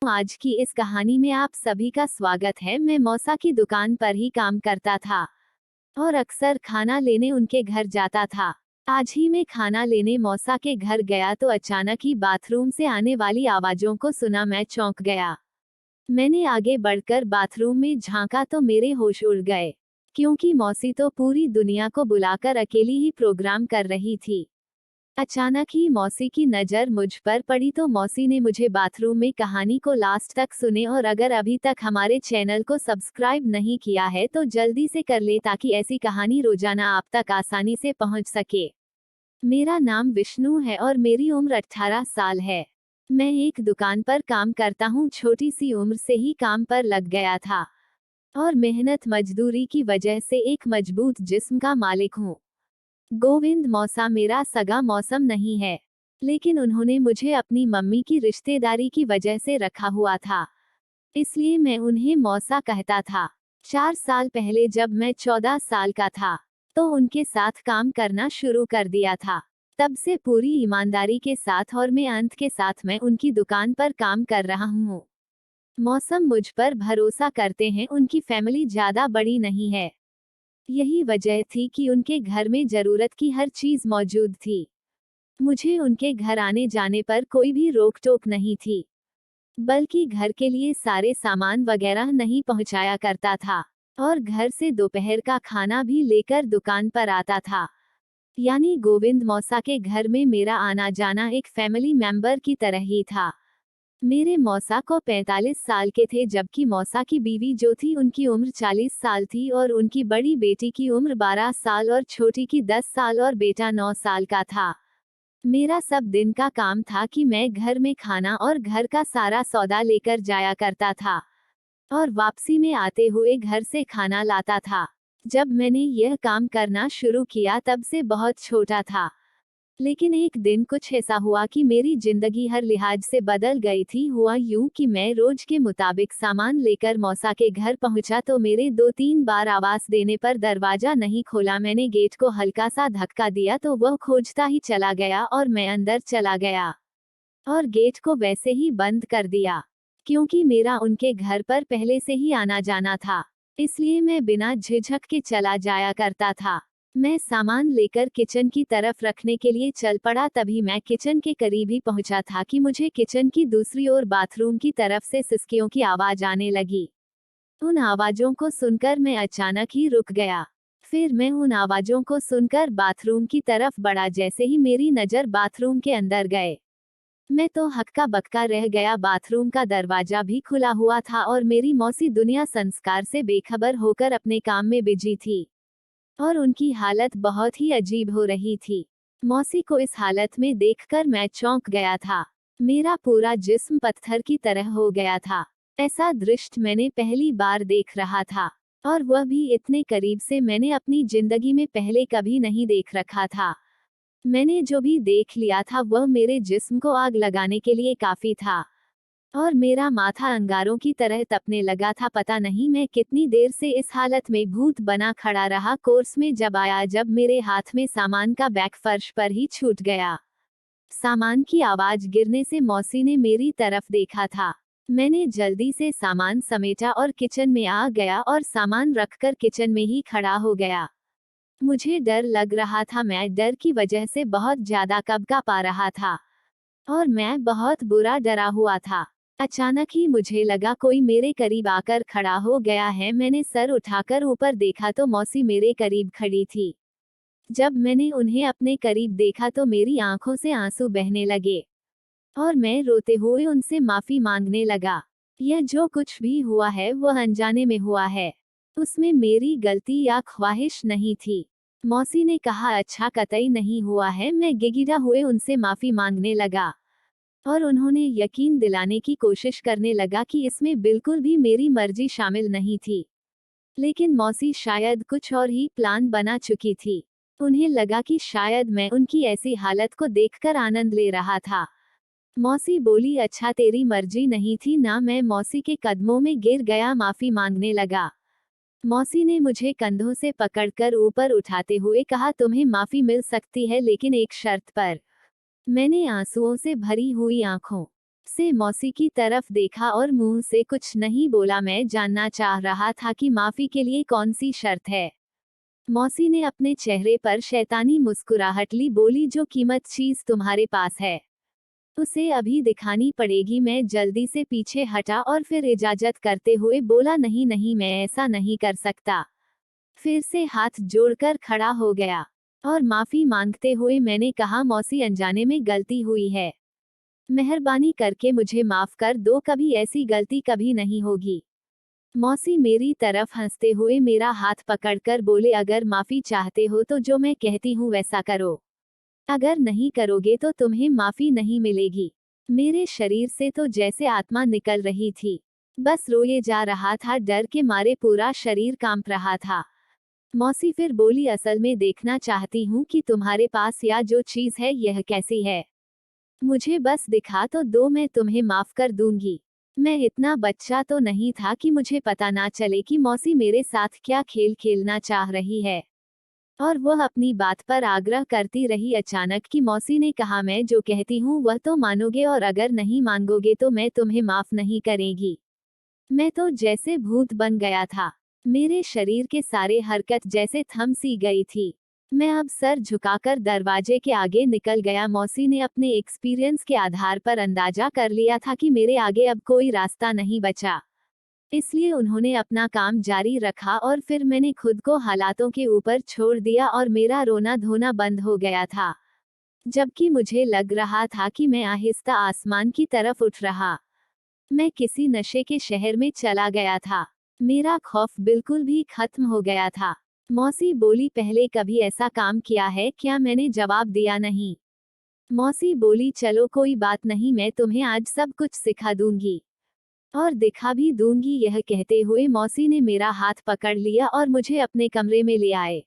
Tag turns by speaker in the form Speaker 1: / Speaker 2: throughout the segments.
Speaker 1: आज की इस कहानी में आप सभी का स्वागत है। मैं मौसा की दुकान पर ही काम करता था और अक्सर खाना लेने उनके घर जाता था। आज ही मैं खाना लेने मौसा के घर गया तो अचानक ही बाथरूम से आने वाली आवाजों को सुना। मैं चौंक गया। मैंने आगे बढ़कर बाथरूम में झांका तो मेरे होश उड़ गए, क्योंकि मौसी तो पूरी दुनिया को बुलाकर अकेली ही प्रोग्राम कर रही थी। अचानक ही मौसी की नज़र मुझ पर पड़ी तो मौसी ने मुझे बाथरूम में कहानी को लास्ट तक सुने और अगर अभी तक हमारे चैनल को सब्सक्राइब नहीं किया है तो जल्दी से कर ले ताकि ऐसी कहानी रोजाना आप तक आसानी से पहुंच सके। मेरा नाम विष्णु है और मेरी उम्र 18 साल है। मैं एक दुकान पर काम करता हूँ। छोटी सी उम्र से ही काम पर लग गया था और मेहनत मजदूरी की वजह से एक मजबूत जिस्म का मालिक हूँ। गोविंद मौसा मेरा सगा मौसम नहीं है, लेकिन उन्होंने मुझे अपनी मम्मी की रिश्तेदारी की वजह से रखा हुआ था, इसलिए मैं उन्हें मौसा कहता था। 4 साल पहले जब मैं 14 साल का था तो उनके साथ काम करना शुरू कर दिया था। तब से पूरी ईमानदारी के साथ और मैं अंत के साथ मैं उनकी दुकान पर काम कर रहा हूँ। मौसम मुझ पर भरोसा करते हैं। उनकी फैमिली ज्यादा बड़ी नहीं है, यही वजह थी कि उनके घर में जरूरत की हर चीज मौजूद थी। मुझे उनके घर आने जाने पर कोई भी रोक टोक नहीं थी, बल्कि घर के लिए सारे सामान वगैरह नहीं पहुंचाया करता था और घर से दोपहर का खाना भी लेकर दुकान पर आता था। यानी गोविंद मौसा के घर में मेरा आना जाना एक फैमिली मेंबर की तरह ही था। मेरे मौसा को 45 साल के थे, जबकि मौसा की बीवी जो थी उनकी उम्र 40 साल थी और उनकी बड़ी बेटी की उम्र 12 साल और छोटी की 10 साल और बेटा 9 साल का था। मेरा सब दिन का काम था कि मैं घर में खाना और घर का सारा सौदा लेकर जाया करता था और वापसी में आते हुए घर से खाना लाता था। जब मैंने यह काम करना शुरू किया तब से बहुत छोटा था, लेकिन एक दिन कुछ ऐसा हुआ कि मेरी जिंदगी हर लिहाज से बदल गई थी। हुआ यूं कि मैं रोज के मुताबिक सामान लेकर मौसा के घर पहुंचा तो मेरे 2-3 बार आवाज देने पर दरवाजा नहीं खोला। मैंने गेट को हल्का सा धक्का दिया तो वह खोजता ही चला गया और मैं अंदर चला गया और गेट को वैसे ही बंद कर दिया। क्योंकि मेरा उनके घर पर पहले से ही आना जाना था, इसलिए मैं बिना झिझक के चला जाया करता था। मैं सामान लेकर किचन की तरफ रखने के लिए चल पड़ा। तभी मैं किचन के करीब ही पहुंचा था कि मुझे किचन की दूसरी ओर बाथरूम की तरफ से सिसकियों की आवाज आने लगी। उन आवाजों को सुनकर मैं अचानक ही रुक गया। फिर मैं उन आवाजों को सुनकर बाथरूम की तरफ बढ़ा। जैसे ही मेरी नजर बाथरूम के अंदर गए, मैं तो हक्का बक्का रह गया। बाथरूम का दरवाजा भी खुला हुआ था और मेरी मौसी दुनिया संस्कार से बेखबर होकर अपने काम में बिजी थी और उनकी हालत बहुत ही अजीब हो रही थी। मौसी को इस हालत में देखकर मैं चौंक गया था। मेरा पूरा जिस्म पत्थर की तरह हो गया था। ऐसा दृश्य मैंने पहली बार देख रहा था और वह भी इतने करीब से मैंने अपनी जिंदगी में पहले कभी नहीं देख रखा था। मैंने जो भी देख लिया था वह मेरे जिस्म को आग लगाने के लिए काफी था और मेरा माथा अंगारों की तरह तपने लगा था। पता नहीं मैं कितनी देर से इस हालत में भूत बना खड़ा रहा। कोर्स में जब आया, जब मेरे हाथ में सामान का बैग फर्श पर ही छूट गया। सामान की आवाज गिरने से मौसी ने मेरी तरफ देखा था। मैंने जल्दी से सामान समेटा और किचन में आ गया और सामान रखकर किचन में ही खड़ा हो गया। मुझे डर लग रहा था। मैं डर की वजह से बहुत ज्यादा कँपा पा रहा था और मैं बहुत बुरा डरा हुआ था। अचानक ही मुझे लगा कोई मेरे करीब आकर खड़ा हो गया है। मैंने सर उठाकर ऊपर देखा तो मौसी मेरे करीब खड़ी थी। जब मैंने उन्हें अपने करीब देखा तो मेरी आंखों से आंसू बहने लगे और मैं रोते हुए उनसे माफी मांगने लगा। यह जो कुछ भी हुआ है वह अनजाने में हुआ है, उसमें मेरी गलती या ख्वाहिश नहीं थी। मौसी ने कहा, अच्छा कतई नहीं हुआ है। मैं गिड़गिड़ा हुए उनसे माफी मांगने लगा और उन्होंने यकीन दिलाने की कोशिश करने लगा कि इसमें बिल्कुल भी मेरी मर्जी शामिल नहीं थी। लेकिन मौसी शायद कुछ और ही प्लान बना चुकी थी। उन्हें लगा कि शायद मैं उनकी ऐसी हालत को देखकर आनंद ले रहा था। मौसी बोली, अच्छा तेरी मर्जी नहीं थी ना। मैं मौसी के कदमों में गिर गया, माफी मांगने लगा। मौसी ने मुझे कंधों से पकड़कर ऊपर उठाते हुए कहा, तुम्हें माफी मिल सकती है लेकिन एक शर्त पर। मैंने आंसुओं से भरी हुई आंखों से मौसी की तरफ देखा और मुंह से कुछ नहीं बोला। मैं जानना चाह रहा था कि माफी के लिए कौन सी शर्त है। मौसी ने अपने चेहरे पर शैतानी मुस्कुराहट ली, बोली जो कीमत चीज तुम्हारे पास है उसे अभी दिखानी पड़ेगी। मैं जल्दी से पीछे हटा और फिर इजाजत करते हुए बोला, नहीं नहीं, मैं ऐसा नहीं कर सकता। फिर से हाथ जोड़कर खड़ा हो गया और माफी मांगते हुए मैंने कहा, मौसी अनजाने में गलती हुई है, मेहरबानी करके मुझे माफ कर दो, कभी ऐसी गलती कभी नहीं होगी। मौसी मेरी तरफ हंसते हुए मेरा हाथ पकड़कर बोले, अगर माफी चाहते हो तो जो मैं कहती हूँ वैसा करो, अगर नहीं करोगे तो तुम्हें माफी नहीं मिलेगी। मेरे शरीर से तो जैसे आत्मा निकल रही थी, बस रोए जा रहा था, डर के मारे पूरा शरीर कांप रहा था। मौसी फिर बोली, असल में देखना चाहती हूँ कि तुम्हारे पास या जो चीज है यह कैसी है, मुझे बस दिखा तो दो, मैं तुम्हें माफ कर दूंगी। मैं इतना बच्चा तो नहीं था कि मुझे पता ना चले कि मौसी मेरे साथ क्या खेल खेलना चाह रही है, और वह अपनी बात पर आग्रह करती रही। अचानक की मौसी ने कहा, मैं जो कहती हूँ वह तो मानोगे, और अगर नहीं मानोगे तो मैं तुम्हें माफ नहीं करेगी। मैं तो जैसे भूत बन गया था, मेरे शरीर के सारे हरकत जैसे थम सी गई थी। मैं अब सर झुकाकर दरवाजे के आगे निकल गया। मौसी ने अपने एक्सपीरियंस के आधार पर अंदाजा कर लिया था कि मेरे आगे अब कोई रास्ता नहीं बचा, इसलिए उन्होंने अपना काम जारी रखा और फिर मैंने खुद को हालातों के ऊपर छोड़ दिया और मेरा रोना धोना बंद हो गया था, जबकि मुझे लग रहा था कि मैं आहिस्ता आसमान की तरफ उठ रहा। मैं किसी नशे के शहर में चला गया था। मेरा खौफ बिल्कुल भी खत्म हो गया था। मौसी बोली, पहले कभी ऐसा काम किया है क्या? मैंने जवाब दिया, नहीं। मौसी बोली, चलो कोई बात नहीं, मैं तुम्हें आज सब कुछ सिखा दूंगी और दिखा भी दूंगी। यह कहते हुए मौसी ने मेरा हाथ पकड़ लिया और मुझे अपने कमरे में ले आए।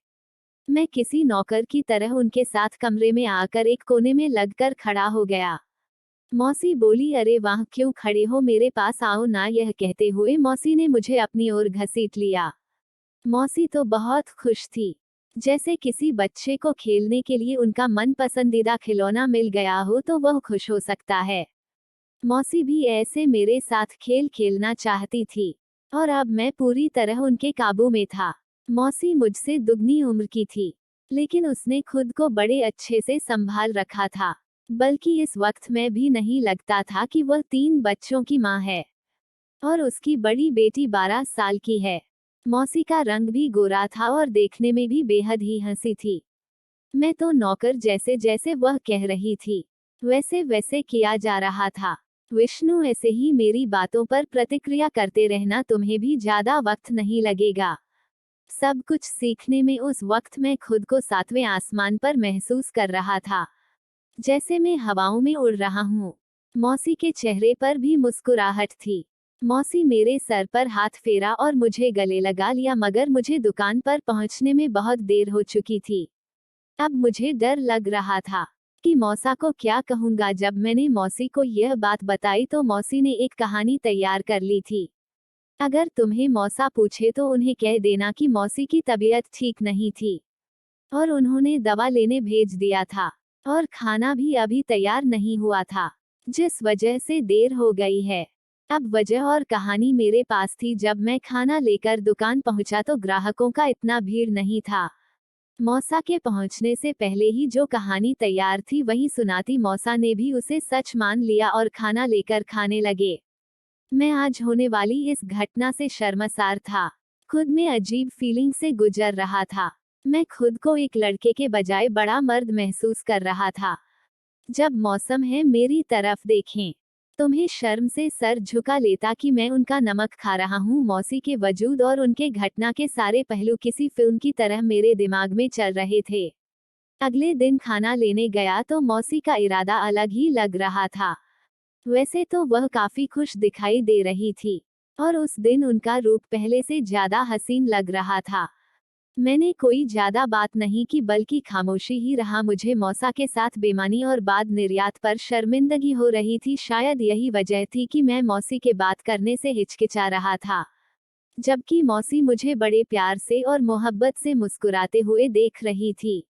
Speaker 1: मैं किसी नौकर की तरह उनके साथ कमरे में आकर एक कोने में लगकर खड़ा हो गया। मौसी बोली, अरे वाह, क्यों खड़े हो, मेरे पास आओ ना। यह कहते हुए मौसी ने मुझे अपनी ओर घसीट लिया। मौसी तो बहुत खुश थी, जैसे किसी बच्चे को खेलने के लिए उनका मन पसंदीदा खिलौना मिल गया हो तो वह खुश हो सकता है। मौसी भी ऐसे मेरे साथ खेल खेलना चाहती थी, और अब मैं पूरी तरह उनके काबू में था। मौसी मुझसे दुगनी उम्र की थी, लेकिन उसने खुद को बड़े अच्छे से संभाल रखा था, बल्कि इस वक्त में भी नहीं लगता था कि वह 3 बच्चों की माँ है और उसकी बड़ी बेटी 12 साल की है। मौसी का रंग भी गोरा था और देखने में भी बेहद ही हंसी थी। मैं तो नौकर जैसे जैसे वह कह रही थी वैसे वैसे किया जा रहा था। विष्णु, ऐसे ही मेरी बातों पर प्रतिक्रिया करते रहना, तुम्हें भी ज्यादा वक्त नहीं लगेगा। सब कुछ सीखने में उस वक्त मैं खुद को 7वें आसमान पर महसूस कर रहा था, जैसे मैं हवाओं में उड़ रहा हूँ। मौसी के चेहरे पर भी मुस्कुराहट थी। मौसी मेरे सर पर हाथ फेरा और मुझे गले लगा लिया, मगर मुझे दुकान पर पहुंचने में बहुत देर हो चुकी थी। अब मुझे डर लग रहा था कि मौसा को क्या कहूंगा। जब मैंने मौसी को यह बात बताई तो मौसी ने एक कहानी तैयार कर ली थी। अगर तुम्हें मौसा पूछे तो उन्हें कह देना कि मौसी की तबीयत ठीक नहीं थी और उन्होंने दवा लेने भेज दिया था, और खाना भी अभी तैयार नहीं हुआ था, जिस वजह से देर हो गई है। अब वजह और कहानी मेरे पास थी। जब मैं खाना लेकर दुकान पहुंचा तो ग्राहकों का इतना भीड़ नहीं था। मौसा के पहुंचने से पहले ही जो कहानी तैयार थी वही सुनाती। मौसा ने भी उसे सच मान लिया और खाना लेकर खाने लगे। मैं आज होने वाली इस घटना से शर्मसार था, खुद में अजीब फीलिंग से गुजर रहा था। मैं खुद को एक लड़के के बजाय बड़ा मर्द महसूस कर रहा था। जब मौसम है मेरी तरफ देखें, तुम्हें शर्म से सर झुका लेता कि मैं उनका नमक खा रहा हूँ। मौसी के वजूद और उनके घटना के सारे पहलू किसी फिल्म की तरह मेरे दिमाग में चल रहे थे। अगले दिन खाना लेने गया तो मौसी का इरादा अलग ही लग रहा था। वैसे तो वह काफी खुश दिखाई दे रही थी, और उस दिन उनका रूप पहले से ज्यादा हसीन लग रहा था। मैंने कोई ज्यादा बात नहीं की, बल्कि खामोशी ही रहा। मुझे मौसा के साथ बेईमानी और बाद निर्यात पर शर्मिंदगी हो रही थी। शायद यही वजह थी कि मैं मौसी के बात करने से हिचकिचा रहा था, जबकि मौसी मुझे बड़े प्यार से और मोहब्बत से मुस्कुराते हुए देख रही थी।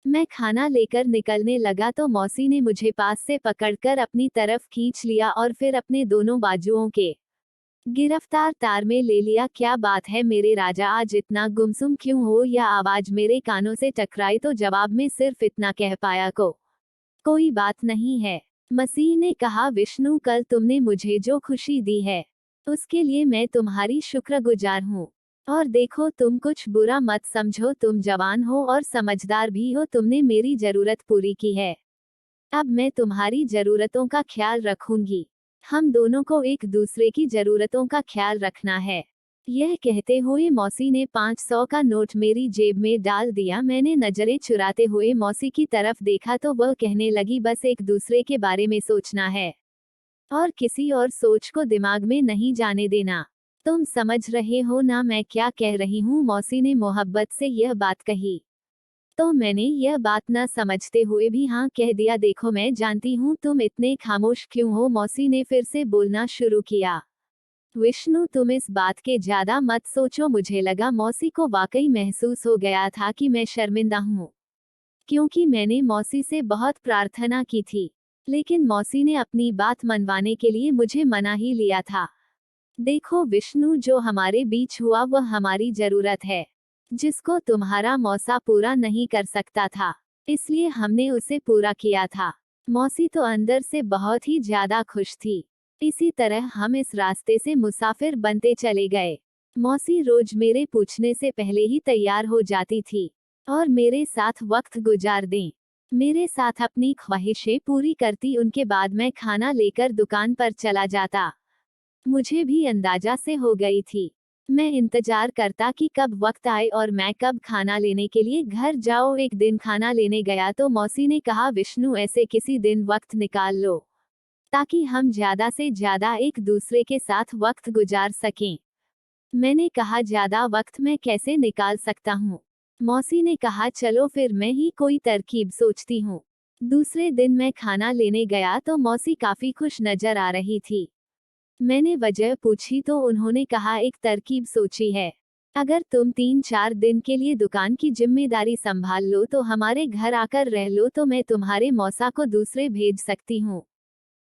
Speaker 1: मैं खाना लेकर निकलने लगा तो मौसी ने मुझे पास से पकड़कर अपनी तरफ खींच लिया और फिर अपने दोनों बाजुओं के गिरफ्तार तार में ले लिया। क्या बात है मेरे राजा, आज इतना गुमसुम क्यों हो? यह आवाज मेरे कानों से टकराई तो जवाब में सिर्फ इतना कह पाया को कोई बात नहीं है। मसीह ने कहा, विष्णु कल तुमने मुझे जो खुशी दी है उसके लिए मैं तुम्हारी शुक्रगुजार हूँ। और देखो तुम कुछ बुरा मत समझो, तुम जवान हो और समझदार भी हो, तुमने मेरी जरूरत पूरी की है। अब मैं तुम्हारी जरूरतों का ख्याल रखूंगी। हम दोनों को एक दूसरे की जरूरतों का ख्याल रखना है। यह कहते हुए मौसी ने 500 का नोट मेरी जेब में डाल दिया। मैंने नजरें चुराते हुए मौसी की तरफ देखा तो वह कहने लगी, बस एक दूसरे के बारे में सोचना है और किसी और सोच को दिमाग में नहीं जाने देना। तुम समझ रहे हो ना मैं क्या कह रही हूँ? मौसी ने मोहब्बत से यह बात कही तो मैंने यह बात न समझते हुए भी हाँ कह दिया। देखो मैं जानती हूँ तुम इतने खामोश क्यों हो? मौसी ने फिर से बोलना शुरू किया। विष्णु तुम इस बात के ज्यादा मत सोचो। मुझे लगा मौसी को वाकई महसूस हो गया था कि मैं शर्मिंदा हूँ, क्योंकि मैंने मौसी से बहुत प्रार्थना की थी, लेकिन मौसी ने अपनी बात मनवाने के लिए मुझे मना ही लिया था। देखो विष्णु, जो हमारे बीच हुआ वह हमारी जरूरत है, जिसको तुम्हारा मौसा पूरा नहीं कर सकता था, इसलिए हमने उसे पूरा किया था। मौसी तो अंदर से बहुत ही ज्यादा खुश थी। इसी तरह हम इस रास्ते से मुसाफिर बनते चले गए। मौसी रोज मेरे पूछने से पहले ही तैयार हो जाती थी और मेरे साथ वक्त गुजार दें, मेरे साथ अपनी ख्वाहिशें पूरी करती। उनके बाद मैं खाना लेकर दुकान पर चला जाता। मुझे भी अंदाजा से हो गई थी। मैं इंतजार करता कि कब वक्त आए और मैं कब खाना लेने के लिए घर जाओ। एक दिन खाना लेने गया तो मौसी ने कहा, विष्णु ऐसे किसी दिन वक्त निकाल लो ताकि हम ज्यादा से ज्यादा एक दूसरे के साथ वक्त गुजार सकें। मैंने कहा, ज्यादा वक्त मैं कैसे निकाल सकता हूँ? मौसी ने कहा, चलो फिर मैं ही कोई तरकीब सोचती हूँ। दूसरे दिन मैं खाना लेने गया तो मौसी काफी खुश नजर आ रही थी। मैंने वजह पूछी तो उन्होंने कहा, एक तरकीब सोची है। अगर तुम 3-4 दिन के लिए दुकान की जिम्मेदारी संभाल लो तो हमारे घर आकर रह लो तो मैं तुम्हारे मौसा को दूसरे भेज सकती हूँ।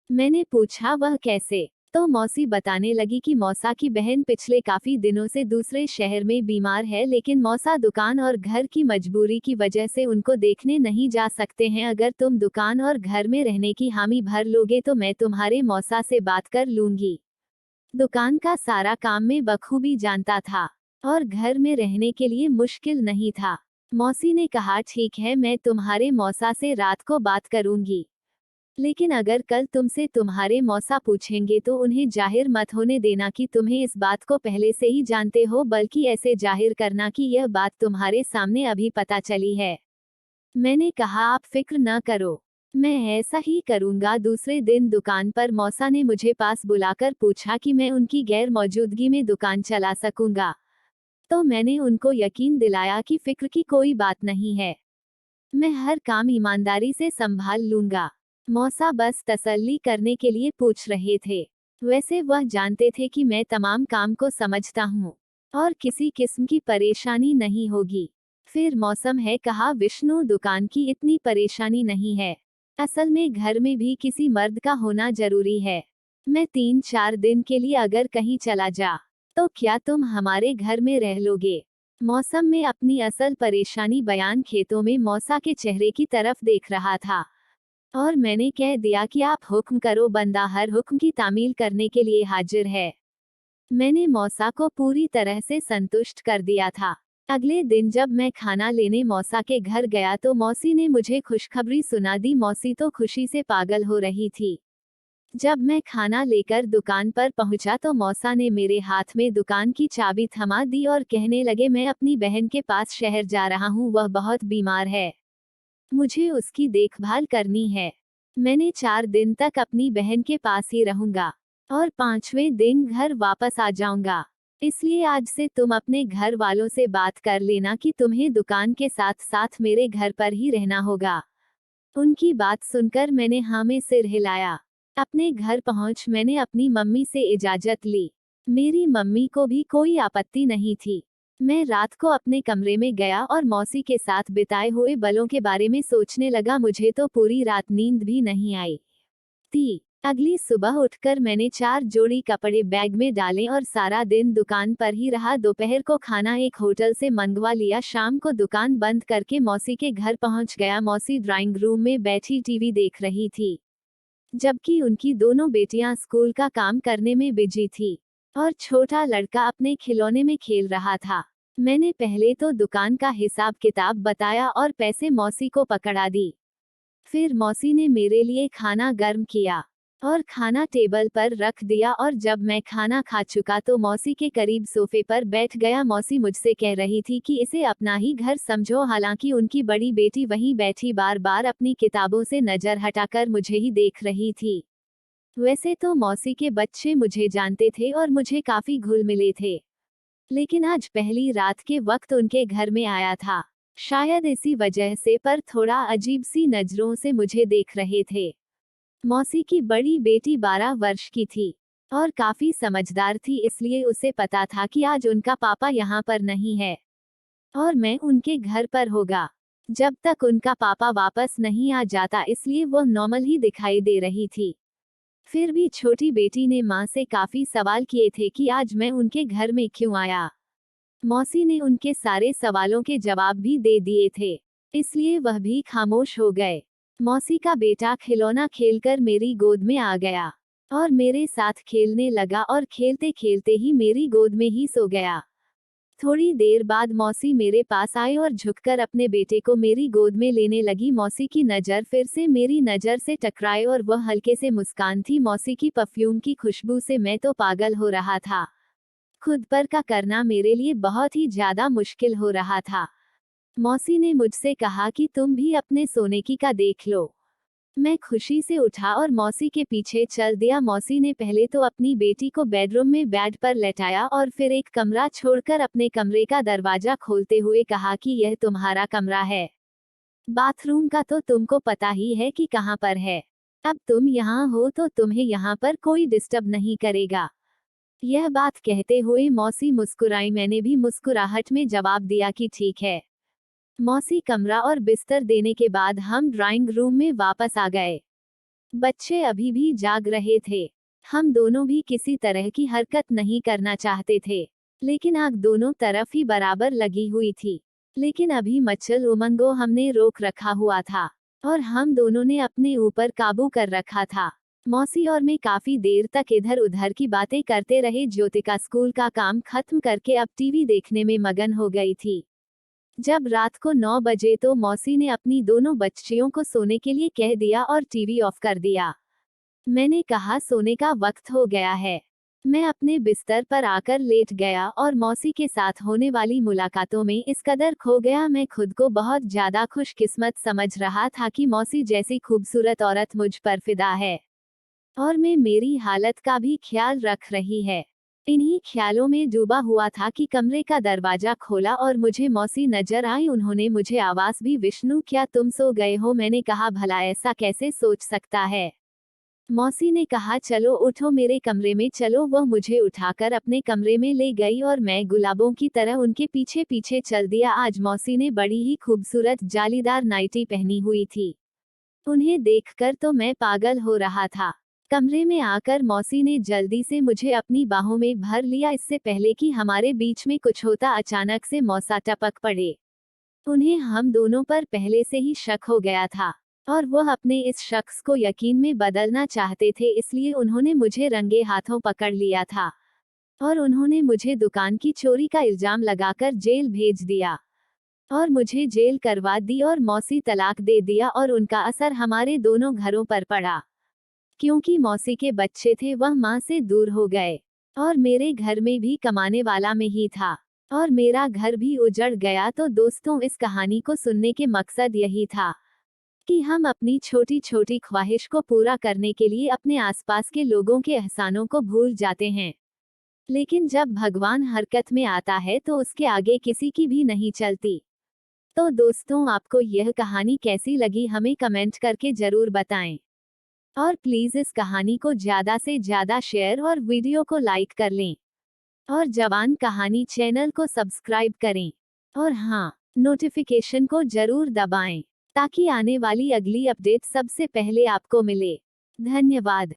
Speaker 1: मैंने पूछा, वह कैसे? तो मौसी बताने लगी कि मौसा की बहन पिछले काफी दिनों से दूसरे शहर में बीमार है, लेकिन मौसा दुकान और घर की मजबूरी की वजह से उनको देखने नहीं जा सकते हैं। अगर तुम दुकान और घर में रहने की हामी भर लोगे तो मैं तुम्हारे मौसा से बात कर लूंगी। दुकान का सारा काम में बखूबी जानता था और घर में रहने के लिए मुश्किल नहीं था। मौसी ने कहा, ठीक है, मैं तुम्हारे मौसा से रात को बात करूंगी, लेकिन अगर कल तुमसे तुम्हारे मौसा पूछेंगे तो उन्हें जाहिर मत होने देना कि तुम्हें इस बात को पहले से ही जानते हो, बल्कि ऐसे जाहिर करना कि यह बात तुम्हारे सामने अभी पता चली है। मैंने कहा, आप फिक्र न करो, मैं ऐसा ही करूंगा। दूसरे दिन दुकान पर मौसा ने मुझे पास बुलाकर पूछा कि मैं उनकी गैर मौजूदगी में दुकान चला सकूंगा। तो मैंने उनको यकीन दिलाया कि फिक्र की कोई बात नहीं है, मैं हर काम ईमानदारी से संभाल लूंगा। मौसा बस तसल्ली करने के लिए पूछ रहे थे, वैसे वह जानते थे कि मैं तमाम काम को समझता हूँ और किसी किस्म की परेशानी नहीं होगी। फिर मौसम है, कहा विष्णु, दुकान की इतनी परेशानी नहीं है, असल में घर में भी किसी मर्द का होना जरूरी है। मैं 3-4 दिन के लिए अगर कहीं चला जा तो क्या तुम हमारे घर में रह लोगे? मौसम में अपनी असल परेशानी बयान खेतों में मौसा के चेहरे की तरफ देख रहा था और मैंने कह दिया कि आप हुक्म करो, बंदा हर हुक्म की तामील करने के लिए हाजिर है। मैंने मौसा को पूरी तरह से संतुष्ट कर दिया था। अगले दिन जब मैं खाना लेने मौसा के घर गया तो मौसी ने मुझे खुशखबरी सुना दी। मौसी तो खुशी से पागल हो रही थी। जब मैं खाना लेकर दुकान पर पहुंचा तो मौसा ने मेरे हाथ में दुकान की चाबी थमा दी और कहने लगे, मैं अपनी बहन के पास शहर जा रहा हूँ, वह बहुत बीमार है, मुझे उसकी देखभाल करनी है। मैंने 4 दिन तक अपनी बहन के पास ही रहूंगा और 5वें दिन घर वापस आ जाऊंगा। इसलिए आज से तुम अपने घर वालों से बात कर लेना कि तुम्हें दुकान के साथ साथ मेरे घर पर ही रहना होगा। उनकी बात सुनकर मैंने हाँ में सिर हिलाया। अपने घर पहुंच मैंने अपनी मम्मी से इजाजत ली। मेरी मम्मी को भी कोई आपत्ति नहीं थी। मैं रात को अपने कमरे में गया और मौसी के साथ बिताए हुए पलों के बारे में सोचने लगा। मुझे तो पूरी रात नींद भी नहीं आई थी। अगली सुबह उठकर मैंने 4 जोड़ी कपड़े बैग में डाले और सारा दिन दुकान पर ही रहा। दोपहर को खाना एक होटल से मंगवा लिया। शाम को दुकान बंद करके मौसी के घर पहुंच गया। मौसी ड्राइंग रूम में बैठी टीवी देख रही थी, जबकि उनकी दोनों बेटियां स्कूल का काम करने में बिजी थी और छोटा लड़का अपने खिलौने में खेल रहा था। मैंने पहले तो दुकान का हिसाब किताब बताया और पैसे मौसी को पकड़ा दी। फिर मौसी ने मेरे लिए खाना गर्म किया और खाना टेबल पर रख दिया और जब मैं खाना खा चुका तो मौसी के करीब सोफे पर बैठ गया। मौसी मुझसे कह रही थी कि इसे अपना ही घर समझो। हालांकि उनकी बड़ी बेटी वहीं बैठी बार बार अपनी किताबों से नजर हटाकर मुझे ही देख रही थी। वैसे तो मौसी के बच्चे मुझे जानते थे और मुझे काफी घुल मिले थे, लेकिन आज पहली रात के वक्त उनके घर में आया था। शायद इसी वजह से पर थोड़ा अजीब सी नजरों से मुझे देख रहे थे। मौसी की बड़ी बेटी 12 वर्ष की थी और काफी समझदार थी, इसलिए उसे पता था कि आज उनका पापा यहाँ पर नहीं है और मैं उनके घर पर होगा जब तक उनका पापा वापस नहीं आ जाता, इसलिए वो नॉर्मल ही दिखाई दे रही थी। फिर भी छोटी बेटी ने माँ से काफी सवाल किए थे कि आज मैं उनके घर में क्यों आया। मौसी ने उनके सारे सवालों के जवाब भी दे दिए थे, इसलिए वह भी खामोश हो गए। मौसी का बेटा खिलौना खेलकर मेरी गोद में आ गया और मेरे साथ खेलने लगा और खेलते खेलते ही मेरी गोद में ही सो गया। थोड़ी देर बाद मौसी मेरे पास आई और झुककर अपने बेटे को मेरी गोद में लेने लगी। मौसी की नज़र फिर से मेरी नज़र से टकराई और वह हल्के से मुस्कान थी। मौसी की परफ्यूम की खुशबू से मैं तो पागल हो रहा था। खुद पर का करना मेरे लिए बहुत ही ज्यादा मुश्किल हो रहा था। मौसी ने मुझसे कहा कि तुम भी अपने सोने की का देख लो। मैं खुशी से उठा और मौसी के पीछे चल दिया। मौसी ने पहले तो अपनी बेटी को बेडरूम में बेड पर लेटाया और फिर एक कमरा छोड़कर अपने कमरे का दरवाजा खोलते हुए कहा कि यह तुम्हारा कमरा है। बाथरूम का तो तुमको पता ही है कि कहाँ पर है। अब तुम यहाँ हो तो तुम्हें यहाँ पर कोई डिस्टर्ब नहीं करेगा। यह बात कहते हुए मौसी मुस्कुराई। मैंने भी मुस्कुराहट में जवाब दिया कि ठीक है। मौसी कमरा और बिस्तर देने के बाद हम ड्राइंग रूम में वापस आ गए। बच्चे अभी भी जाग रहे थे। हम दोनों भी किसी तरह की हरकत नहीं करना चाहते थे, लेकिन आग दोनों तरफ ही बराबर लगी हुई थी। लेकिन अभी मचल उमंगो हमने रोक रखा हुआ था और हम दोनों ने अपने ऊपर काबू कर रखा था। मौसी और मैं काफी देर तक इधर उधर की बातें करते रहे। ज्योतिका स्कूल का काम खत्म करके अब टीवी देखने में मगन हो गई थी। जब रात को 9 बजे तो मौसी ने अपनी दोनों बच्चियों को सोने के लिए कह दिया और टीवी ऑफ कर दिया। मैंने कहा सोने का वक्त हो गया है। मैं अपने बिस्तर पर आकर लेट गया और मौसी के साथ होने वाली मुलाकातों में इस कदर खो गया। मैं खुद को बहुत ज्यादा खुशकिस्मत समझ रहा था कि मौसी जैसी खूबसूरत औरत मुझ पर फिदा है और मैं मेरी हालत का भी ख्याल रख रही है। इन्हीं ख्यालों में डूबा हुआ था कि कमरे का दरवाजा खोला और मुझे मौसी नजर आई। उन्होंने मुझे आवाज भी, विष्णु क्या तुम सो गए हो? मैंने कहा भला ऐसा कैसे सोच सकता है। मौसी ने कहा चलो उठो, मेरे कमरे में चलो। वह मुझे उठाकर अपने कमरे में ले गई और मैं गुलाबों की तरह उनके पीछे पीछे चल दिया। आज मौसी ने बड़ी ही खूबसूरत जालीदार नाइटी पहनी हुई थी। उन्हें देखकर तो मैं पागल हो रहा था। कमरे में आकर मौसी ने जल्दी से मुझे अपनी बाहों में भर लिया। इससे पहले कि हमारे बीच में कुछ होता अचानक से मौसा टपक पड़े। उन्हें हम दोनों पर पहले से ही शक हो गया था और वह अपने इस शख्स को यकीन में बदलना चाहते थे, इसलिए उन्होंने मुझे रंगे हाथों पकड़ लिया था और उन्होंने मुझे दुकान की चोरी का इल्जाम लगाकर जेल भेज दिया और मुझे जेल करवा दी और मौसी तलाक दे दिया और उनका असर हमारे दोनों घरों पर पड़ा। क्योंकि मौसी के बच्चे थे वह माँ से दूर हो गए और मेरे घर में भी कमाने वाला मैं ही था और मेरा घर भी उजड़ गया। तो दोस्तों, इस कहानी को सुनने के मकसद यही था कि हम अपनी छोटी छोटी ख्वाहिश को पूरा करने के लिए अपने आसपास के लोगों के एहसानों को भूल जाते हैं, लेकिन जब भगवान हरकत में आता है तो उसके आगे किसी की भी नहीं चलती। तो दोस्तों, आपको यह कहानी कैसी लगी हमें कमेंट करके जरूर बताएं और प्लीज इस कहानी को ज्यादा से ज्यादा शेयर और वीडियो को लाइक कर लें। और जवान कहानी चैनल को सब्सक्राइब करें। और हाँ, नोटिफिकेशन को जरूर दबाएं ताकि आने वाली अगली अपडेट सबसे पहले आपको मिले। धन्यवाद।